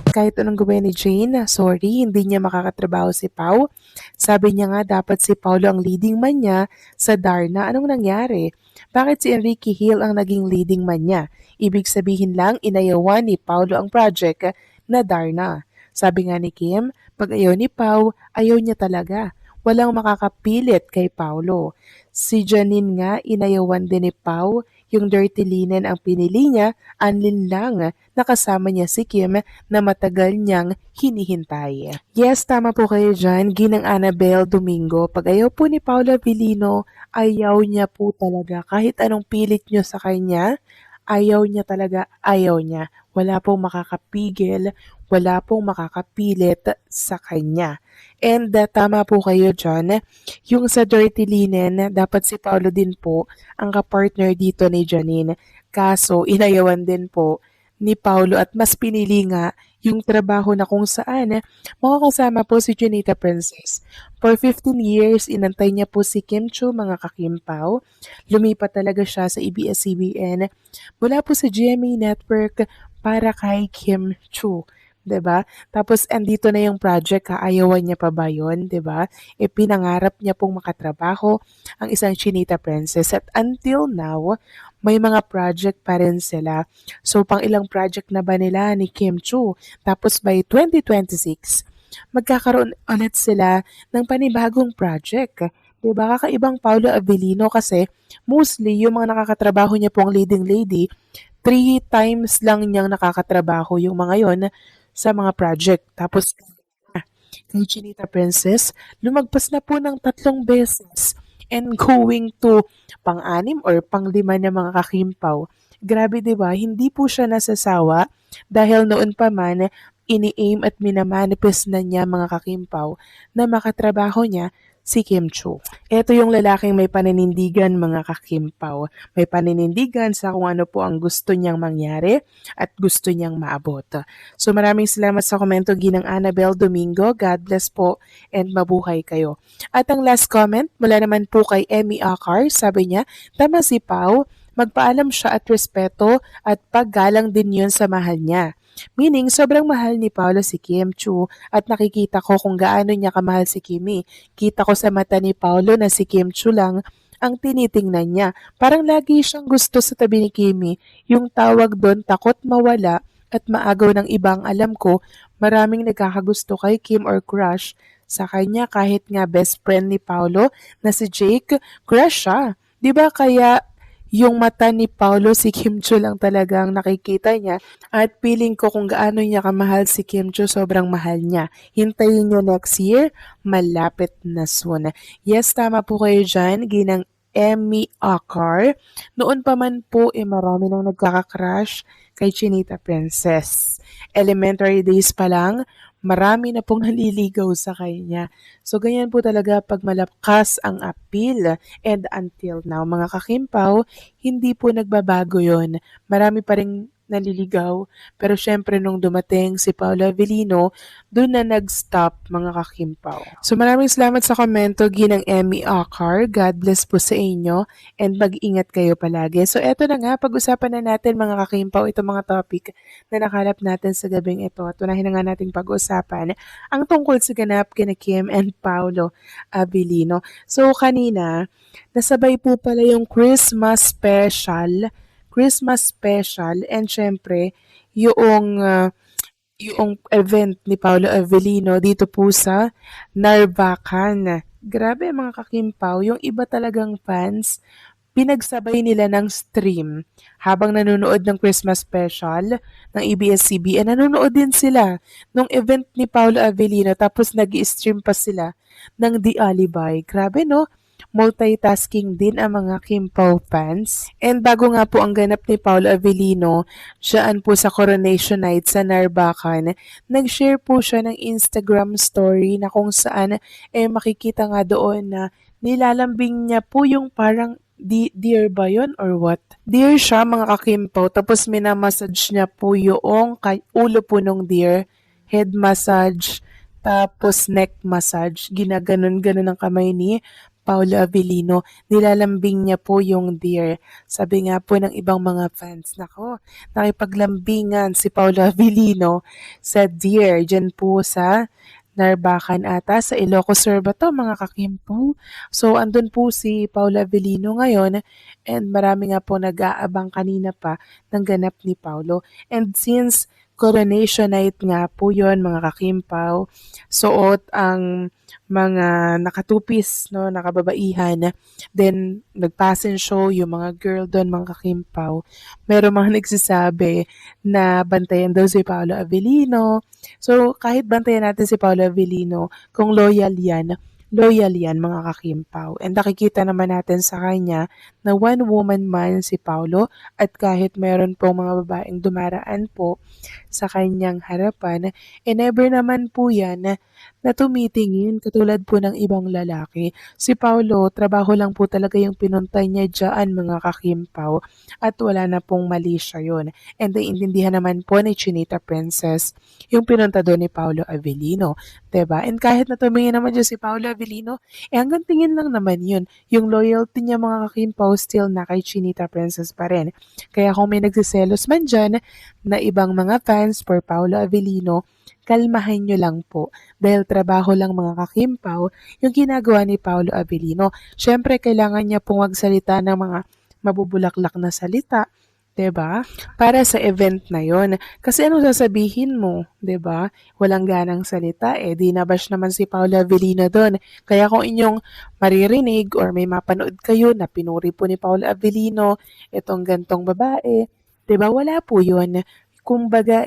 Kahit anong gawin ni Jane, sorry, hindi niya makakatrabaho si Pau. Sabi niya nga dapat si Paulo ang leading man niya sa Darna. Anong nangyari? Bakit si Enrique Hill ang naging leading man niya? Ibig sabihin lang, inayawan ni Paulo ang project na Darna. Sabi nga ni Kim, pag ayaw ni Pau, ayaw niya talaga. Walang makakapilit kay Paulo. Si Janine nga, inayawan din ni Pau. Yung dirty linen ang pinili niya, anlin lang. Nakasama niya si Kim na matagal niyang hinihintay. Yes, tama po kayo dyan, Ginang Annabel Domingo. Pag ayaw po ni Paula Vilino, ayaw niya po talaga. Kahit anong pilit niyo sa kanya, ayaw niya talaga, ayaw niya. Wala pong makakapigil, wala pong makakapilit sa kanya. And tama po kayo dyan, yung sa Dirty Linen, dapat si Paolo din po ang kapartner dito ni Janine. Kaso, inayawan din po ni Paulo at mas pinili nga yung trabaho na kung saan makakasama po si Junita Princess. For 15 years, inantay niya po si Kim Chu, mga kakimpaw. Lumipat talaga siya sa ABS-CBN mula po sa GMA Network para kay Kim Chu. 'Di ba? Tapos andito na yung project, kaayawan niya pa ba 'yon, 'di ba? Pinangarap niya pong makatrabaho ang isang Chinita Princess at until now, may mga project pa rin sila. So pang ilang project na ba nila ni Kim Chu? Tapos by 2026, magkakaroon ulit sila ng panibagong project. 'Di ba? Kakaibang Paolo Avellino kasi mostly yung mga nakakatrabaho niya pong leading lady, 3 times lang niyang nakakatrabaho yung mga yon sa mga project. Tapos kay Chinita Princess, lumagpas na po ng 3 beses and going to pang-anim or pang-lima na mga kakimpaw. Grabe 'di ba? Hindi po siya nasasawa dahil noon pa man ini-aim at minamanifest na niya mga kakimpaw na makatrabaho niya si Kim Chu. Ito yung lalaking may paninindigan mga kakimpaw. May paninindigan sa kung ano po ang gusto niyang mangyari at gusto niyang maabot. So maraming salamat sa komento Ginang Annabel Domingo. God bless po and mabuhay kayo. At ang last comment mula naman po kay Emmy Akar. Sabi niya, tama si Pau, magpaalam siya at respeto at paggalang din yun sa mahal niya. Meaning, sobrang mahal ni Paolo si Kim Chu at nakikita ko kung gaano niya kamahal si Kimi. Kita ko sa mata ni Paolo na si Kim Chu lang ang tinitingnan niya. Parang lagi siyang gusto sa tabi ni Kimi. Yung tawag doon, takot mawala at maagaw ng ibang alam ko, maraming nagkakagusto kay Kim or crush sa kanya kahit nga best friend ni Paolo na si Jake, crush siya. 'Di ba kaya yung mata ni Paulo si Kim Chu lang talagang nakikita niya at feeling ko kung gaano niya kamahal si Kim Chu, sobrang mahal niya. Hintayin niyo next year, malapit na soon. Yes, tama po kayo dyan, Ginang Emmy Akar. Noon pa man po, marami nang nagkaka-crush kay Chinita Princess. Elementary days pa lang, marami na pong naliligaw sa kanya. So, ganyan po talaga pag malakas ang appeal. And until now, mga kakimpaw, hindi po nagbabago yon. Marami pa rin naliligaw. Pero syempre nung dumating si Paula Avellino, doon na nag-stop mga kakimpaw. So maraming salamat sa komento, Ginang Emmy Akar. God bless po sa inyo and mag-ingat kayo palagi. So eto na nga, pag-usapan na natin mga kakimpaw itong mga topic na nakalap natin sa gabing ito. At unahin na nga nating pag-usapan ang tungkol sa ganap kina Kim and Paulo Avellino. So kanina, nasabay po pala yung Christmas special and syempre yung event ni Paolo Avellino dito po sa Narvacan. Grabe mga kakimpaw, yung iba talagang fans, pinagsabay nila ng stream habang nanonood ng Christmas special ng ABS-CBN. Nanonood din sila nung event ni Paolo Avellino tapos nag-i-stream pa sila ng The Alibay. Grabe no? Multitasking din ang mga Kim Pao fans. And bago nga po ang ganap ni Paolo Avellino, dyan po sa Coronation Night sa Narvacan, nag-share po siya ng Instagram story na kung saan makikita nga doon na nilalambing niya po yung parang deer ba yun or what? Deer siya mga kakimpaw, tapos minamassage niya po yung ulo po ng deer, head massage, tapos neck massage, ginaganon-ganon ang kamay ni Paolo Avellino. Nilalambing niya po yung deer. Sabi nga po ng ibang mga fans, nako, nakipaglambingan si Paolo Avellino sa deer dyan po sa Narbacan ata, sa Ilocos Sur ba to mga kakimpo? So andun po si Paolo Avellino ngayon and marami nga po nag-aabang kanina pa ng ganap ni Paolo. And since coronation night nga po yon mga kakimpaw, suot ang mga nakatupis, no, nakababaihan. Then, nag-pageant show yung mga girl doon, mga kakimpaw. Meron mga nagsasabi na bantayan daw si Paolo Avellino. So, kahit bantayan natin si Paolo Avellino, kung loyal yan mga kakimpaw. And nakikita naman natin sa kanya na one-woman man si Paolo at kahit meron pong mga babaeng dumaraan po sa kanyang harapan, never naman po yan na tumitingin katulad po ng ibang lalaki. Si Paolo, trabaho lang po talaga yung pinunta niya dyan mga kakimpaw at wala na pong mali siya yun. And naiintindihan naman po ni Chinita Princess yung pinunta doon ni Paolo Avellino. 'Di ba? And kahit na tumingin naman dyan si Paolo Avellino, hanggang tingin lang naman yun. Yung loyalty niya mga kakimpaw still na kay Chinita Princess pa rin. Kaya kung may nagsiselos man dyan na ibang mga fans for Paolo Avellino, kalmahan nyo lang po. Dahil trabaho lang mga kakimpaw yung ginagawa ni Paolo Avellino. Siyempre, kailangan niya pong magsalita ng mga mabubulaklak na salita, 'di ba? Para sa event na 'yon. Kasi anong sasabihin mo, 'di ba? Walang ganang salita di nabash naman si Paolo Avellino doon. Kaya kung inyong maririnig or may mapanood kayo na pinuri po ni Paolo Avellino itong gantong babae, 'di ba? Wala po 'yon. Kumbaga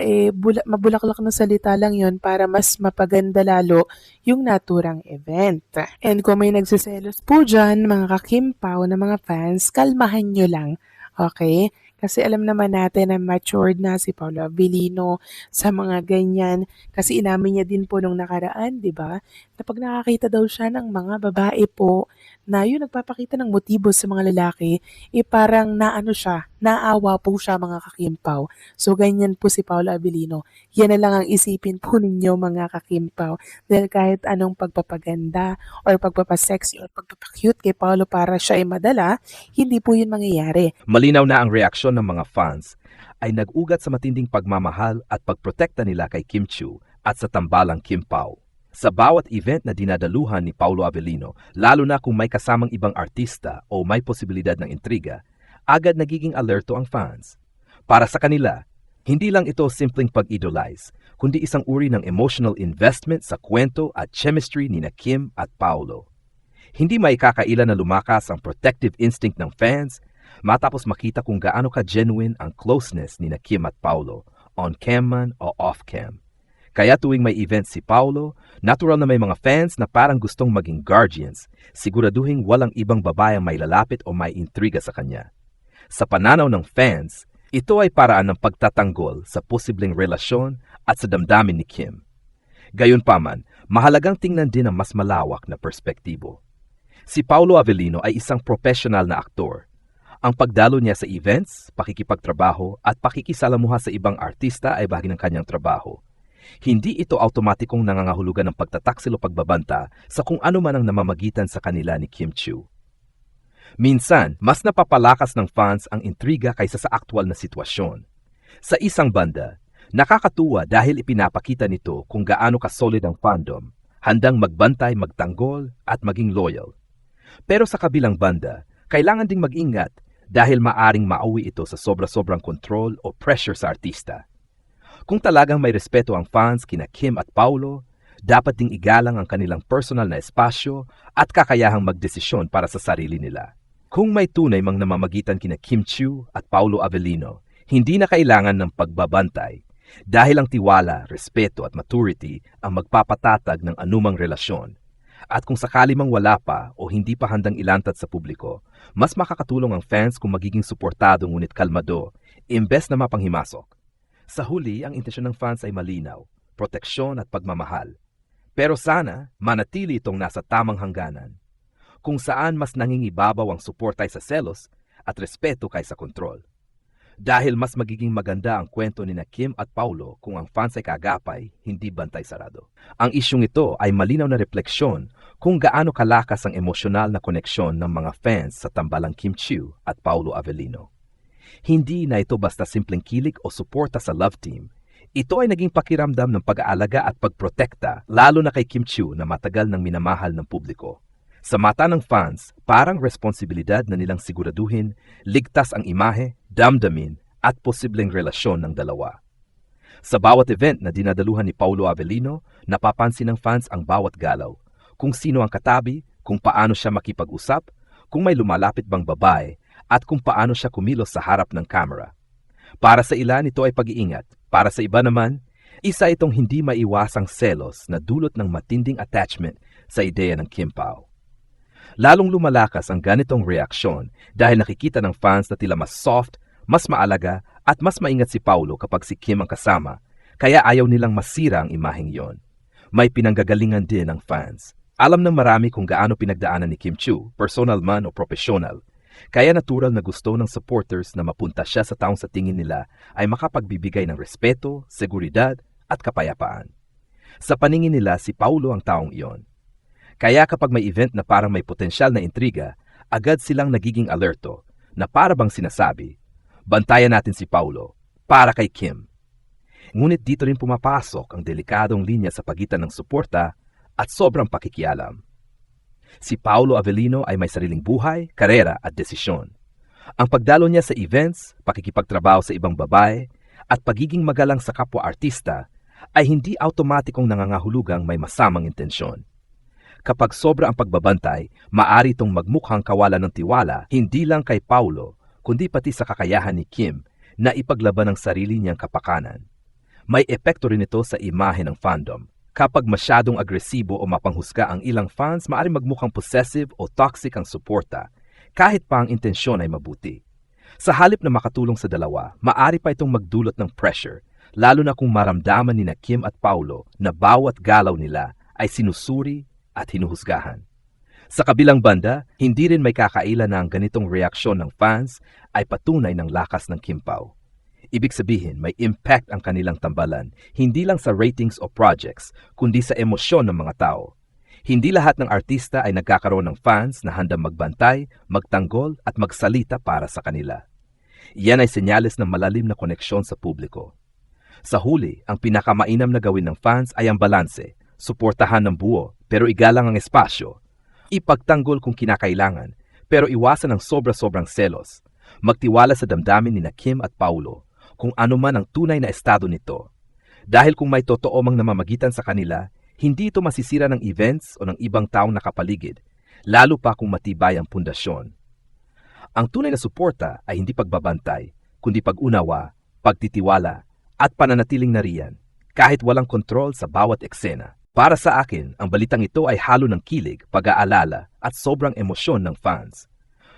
mabulaklak na salita lang 'yon para mas mapaganda lalo yung naturang event. And kung may nagsiselos po dyan, mga kakimpaw na mga fans, kalmahan nyo lang. Okay? Kasi alam naman natin na matured na si Paolo Avellino sa mga ganyan. Kasi inamin niya din po nung nakaraan, di ba? Na pag nakakita daw siya ng mga babae po na yun nagpapakita ng motibo sa mga lalaki, parang naano siya, naawa po siya mga kakimpaw. So ganyan po si Paolo Avellino. Yan na lang ang isipin po ninyo mga kakimpaw. Dahil kahit anong pagpapaganda or pagpapasexy or pagpapacute kay Paolo para siya ay madala, hindi po yun mangyayari. Malinaw na ang reaksyon ng mga fans ay nag-ugat sa matinding pagmamahal at pagprotekta nila kay Kim Chiu at sa tambalang Kim Pao. Sa bawat event na dinadaluhan ni Paolo Avellino, lalo na kung may kasamang ibang artista o may posibilidad ng intriga, agad nagiging alerto ang fans. Para sa kanila, hindi lang ito simpleng pag-idolize, kundi isang uri ng emotional investment sa kwento at chemistry ni na Kim at Paolo. Hindi maikakaila na lumakas ang protective instinct ng fans matapos makita kung gaano ka-genuine ang closeness ni na Kim at Paolo, on-cam man o off-cam. Kaya tuwing may event si Paolo, natural na may mga fans na parang gustong maging guardians, siguraduhin walang ibang babae ang may lalapit o may intriga sa kanya. Sa pananaw ng fans, ito ay paraan ng pagtatanggol sa posibleng relasyon at sa damdamin ni Kim. Gayunpaman, mahalagang tingnan din ang mas malawak na perspektibo. Si Paolo Avellino ay isang professional na aktor. Ang pagdalo niya sa events, pakikipagtrabaho at pakikisalamuha sa ibang artista ay bahagi ng kanyang trabaho. Hindi ito automatikong nangangahulugan ng pagtataksil o pagbabanta sa kung ano man ang namamagitan sa kanila ni Kim Chiu. Minsan, mas napapalakas ng fans ang intriga kaysa sa aktwal na sitwasyon. Sa isang banda, nakakatuwa dahil ipinapakita nito kung gaano ka-solid ang fandom, handang magbantay, magtanggol at maging loyal. Pero sa kabilang banda, kailangan ding mag-ingat dahil maaring mauwi ito sa sobra-sobrang control o pressure sa artista. Kung talagang may respeto ang fans kina Kim at Paolo, dapat ding igalang ang kanilang personal na espasyo at kakayahang magdesisyon para sa sarili nila. Kung may tunay mang namamagitan kina Kim Chiu at Paolo Avellino, hindi na kailangan ng pagbabantay dahil ang tiwala, respeto at maturity ang magpapatatag ng anumang relasyon. At kung sakali mang wala pa o hindi pa handang ilantad sa publiko, mas makakatulong ang fans kung magiging suportado ngunit kalmado, imbes na mapanghimasok. Sa huli, ang intensyon ng fans ay malinaw, proteksyon at pagmamahal. Pero sana, manatili itong nasa tamang hangganan, kung saan mas nangingibabaw ang suporta sa selos at respeto kaysa kontrol. Dahil mas magiging maganda ang kwento ni na Kim at Paulo kung ang fans ay kagapay, hindi bantay sarado. Ang isyung ito ay malinaw na refleksyon kung gaano kalakas ang emosyonal na koneksyon ng mga fans sa tambalang Kim Chiu at Paulo Avellino. Hindi na ito basta simpleng kilig o suporta sa love team. Ito ay naging pakiramdam ng pag-aalaga at pagprotekta, lalo na kay Kim Chiu na matagal nang minamahal ng publiko. Sa mata ng fans, parang responsibilidad na nilang siguraduhin, ligtas ang imahe, damdamin, at posibleng relasyon ng dalawa. Sa bawat event na dinadaluhan ni Paulo Avellino, napapansin ng fans ang bawat galaw, kung sino ang katabi, kung paano siya makipag-usap, kung may lumalapit bang babae, at kung paano siya kumilos sa harap ng kamera. Para sa ilan, ito ay pag-iingat. Para sa iba naman, isa itong hindi maiwasang selos na dulot ng matinding attachment sa ideya ng Kim Pao. Lalong lumalakas ang ganitong reaksyon dahil nakikita ng fans na tila mas soft, mas maalaga at mas maingat si Paulo kapag si Kim ang kasama, kaya ayaw nilang masira ang imaheng yon. May pinanggagalingan din ng fans. Alam ng marami kung gaano pinagdaanan ni Kim Chiu, personal man o professional, kaya natural na gusto ng supporters na mapunta siya sa taong sa tingin nila ay makapagbibigay ng respeto, seguridad at kapayapaan. Sa paningin nila, si Paulo ang taong iyon. Kaya kapag may event na parang may potensyal na intriga, agad silang nagiging alerto na para bang sinasabi, bantayan natin si Paulo para kay Kim. Ngunit dito rin pumapasok ang delikadong linya sa pagitan ng suporta at sobrang pakikialam. Si Paulo Avellino ay may sariling buhay, karera at desisyon. Ang pagdalo niya sa events, pakikipagtrabaho sa ibang babae, at pagiging magalang sa kapwa-artista ay hindi automatikong nangangahulugang may masamang intensyon. Kapag sobra ang pagbabantay, maaari itong magmukhang kawalan ng tiwala hindi lang kay Paulo, kundi pati sa kakayahan ni Kim na ipaglaban ang sarili niyang kapakanan. May epekto rin ito sa imahe ng fandom. Kapag masyadong agresibo o mapanghusga ang ilang fans, maaari magmukhang possessive o toxic ang suporta, kahit pa ang intensyon ay mabuti. Sa halip na makatulong sa dalawa, maaari pa itong magdulot ng pressure, lalo na kung maramdaman ni na Kim at Paulo na bawat galaw nila ay sinusuri at hinuhusgahan. Sa kabilang banda, hindi rin may kakaila na ang ganitong reaksyon ng fans ay patunay ng lakas ng Kim Pao. Ibig sabihin, may impact ang kanilang tambalan, hindi lang sa ratings o projects, kundi sa emosyon ng mga tao. Hindi lahat ng artista ay nagkakaroon ng fans na handang magbantay, magtanggol at magsalita para sa kanila. Iyan ay senyales ng malalim na koneksyon sa publiko. Sa huli, ang pinakamainam na gawin ng fans ay ang balanse, suportahan ng buo, pero igalang ang espasyo. Ipagtanggol kung kinakailangan, pero iwasan ang sobra-sobrang selos. Magtiwala sa damdamin ni na Kim at Paulo, kung ano man ang tunay na estado nito. Dahil kung may totoo mang namamagitan sa kanila, hindi ito masisira ng events o ng ibang taong nakapaligid, lalo pa kung matibay ang pundasyon. Ang tunay na suporta ay hindi pagbabantay, kundi pag-unawa, pagtitiwala, at pananatiling nariyan, kahit walang kontrol sa bawat eksena. Para sa akin, ang balitang ito ay halo ng kilig, pag-aalala at sobrang emosyon ng fans.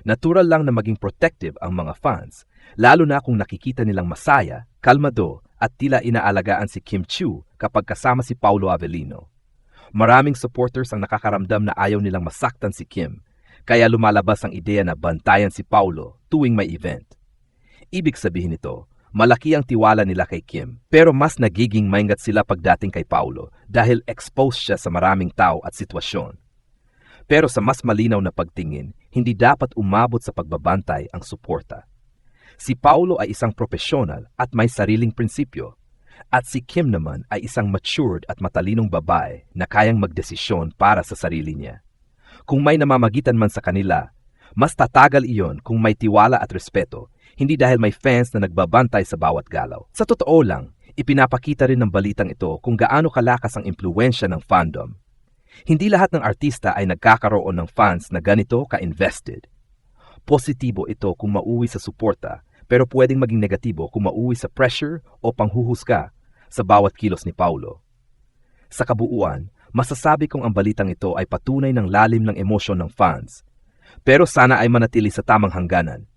Natural lang na maging protective ang mga fans, lalo na kung nakikita nilang masaya, kalmado at tila inaalagaan si Kim Chiu kapag kasama si Paulo Avellino. Maraming supporters ang nakakaramdam na ayaw nilang masaktan si Kim, kaya lumalabas ang ideya na bantayan si Paulo tuwing may event. Ibig sabihin nito, malaki ang tiwala nila kay Kim, pero mas nagiging maingat sila pagdating kay Paulo dahil exposed siya sa maraming tao at sitwasyon. Pero sa mas malinaw na pagtingin, hindi dapat umabot sa pagbabantay ang suporta. Si Paulo ay isang profesional at may sariling prinsipyo, at si Kim naman ay isang matured at matalinong babae na kayang magdesisyon para sa sarili niya. Kung may namamagitan man sa kanila, mas tatagal iyon kung may tiwala at respeto, hindi dahil may fans na nagbabantay sa bawat galaw. Sa totoo lang, ipinapakita rin ng balitang ito kung gaano kalakas ang impluwensya ng fandom. Hindi lahat ng artista ay nagkakaroon ng fans na ganito ka-invested. Positibo ito kung mauwi sa suporta, pero pwedeng maging negatibo kung mauwi sa pressure o panghuhusga sa bawat kilos ni Paulo. Sa kabuuan, masasabi kong ang balitang ito ay patunay ng lalim ng emosyon ng fans. Pero sana ay manatili sa tamang hangganan.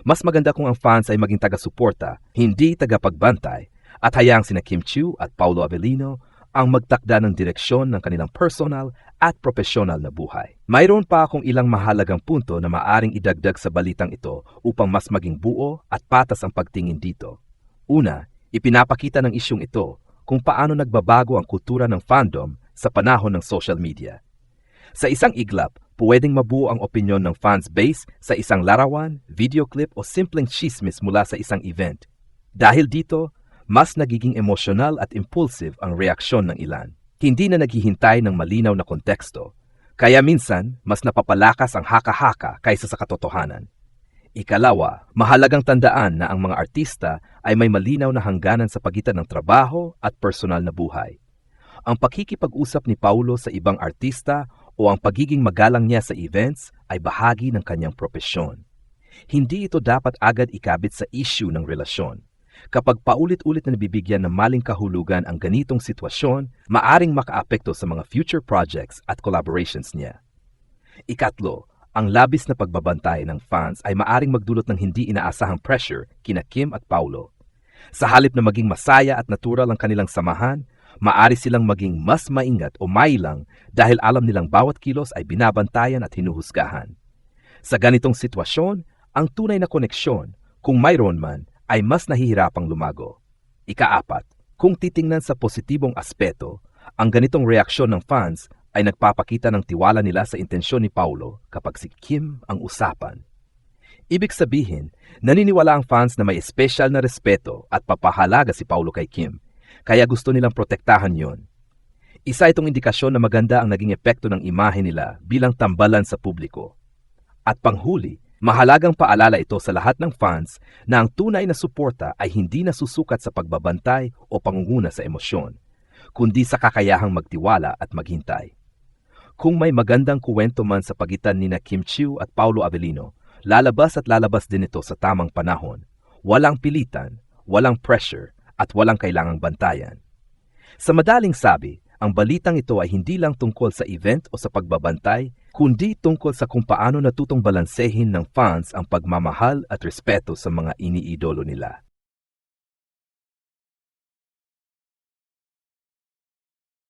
Mas maganda kung ang fans ay maging taga-suporta, hindi taga-pagbantay, at hayaang sina Kim Chiu at Paulo Avellino ang magtakda ng direksyon ng kanilang personal at profesional na buhay. Mayroon pa akong ilang mahalagang punto na maaring idagdag sa balitang ito upang mas maging buo at patas ang pagtingin dito. Una, ipinapakita ng isyung ito kung paano nagbabago ang kultura ng fandom sa panahon ng social media. Sa isang iglap, pwedeng mabuo ang opinyon ng fans base sa isang larawan, video clip o simpleng chismis mula sa isang event. Dahil dito, mas nagiging emosyonal at impulsive ang reaksyon ng ilan. Hindi na naghihintay ng malinaw na konteksto, kaya minsan mas napapalakas ang haka-haka kaysa sa katotohanan. Ikalawa, mahalagang tandaan na ang mga artista ay may malinaw na hangganan sa pagitan ng trabaho at personal na buhay. Ang pakikipag-usap ni Paulo sa ibang artista o ang pagiging magalang niya sa events ay bahagi ng kanyang propesyon. Hindi ito dapat agad ikabit sa issue ng relasyon. Kapag paulit-ulit na nabibigyan ng maling kahulugan ang ganitong sitwasyon, maaring makaapekto sa mga future projects at collaborations niya. Ikatlo, ang labis na pagbabantay ng fans ay maaring magdulot ng hindi inaasahang pressure kina Kim at Paulo. Sa halip na maging masaya at natural ang kanilang samahan, maaari silang maging mas maingat o mailang dahil alam nilang bawat kilos ay binabantayan at hinuhusgahan. Sa ganitong sitwasyon, ang tunay na koneksyon, kung mayroon man, ay mas nahihirapang lumago. Ikaapat, kung titingnan sa positibong aspeto, ang ganitong reaksyon ng fans ay nagpapakita ng tiwala nila sa intensyon ni Paulo kapag si Kim ang usapan. Ibig sabihin, naniniwala ang fans na may espesyal na respeto at papahalaga si Paulo kay Kim, kaya gusto nilang protektahan yon. Isa itong indikasyon na maganda ang naging epekto ng imahe nila bilang tambalan sa publiko. At panghuli, mahalagang paalala ito sa lahat ng fans na ang tunay na suporta ay hindi nasusukat sa pagbabantay o pangunguna sa emosyon, kundi sa kakayahang magtiwala at maghintay. Kung may magandang kuwento man sa pagitan ni Kim Chiu at Paulo Avellino, lalabas at lalabas din ito sa tamang panahon. Walang pilitan, walang pressure, at walang kailangang bantayan. Sa madaling sabi, ang balitang ito ay hindi lang tungkol sa event o sa pagbabantay, kundi tungkol sa kung paano natutong balansehin ng fans ang pagmamahal at respeto sa mga iniidolo nila.